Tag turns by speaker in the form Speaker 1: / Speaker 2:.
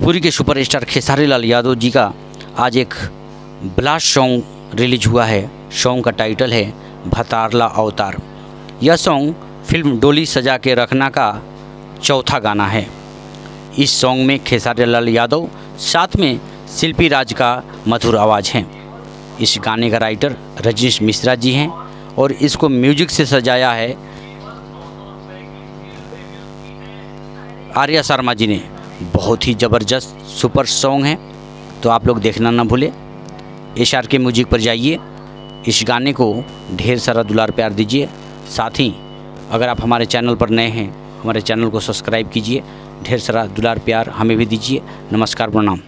Speaker 1: भोजपुरी के सुपरस्टार खेसारी लाल यादव जी का आज एक ब्लास्ट सॉन्ग रिलीज हुआ है। सॉन्ग का टाइटल है भतारला अवतार। यह सॉन्ग फिल्म डोली सजा के रखना का चौथा गाना है। इस सॉन्ग में खेसारी लाल यादव साथ में शिल्पी राज का मधुर आवाज़ है। इस गाने का राइटर रजनीश मिश्रा जी हैं और इसको म्यूजिक से सजाया है आर्या शर्मा जी ने। बहुत ही ज़बरदस्त सुपर सॉन्ग है, तो आप लोग देखना ना भूलें। SRK म्यूजिक पर जाइए, इस गाने को ढेर सारा दुलार प्यार दीजिए। साथ ही अगर आप हमारे चैनल पर नए हैं, हमारे चैनल को सब्सक्राइब कीजिए। ढेर सारा दुलार प्यार हमें भी दीजिए। नमस्कार, प्रणाम।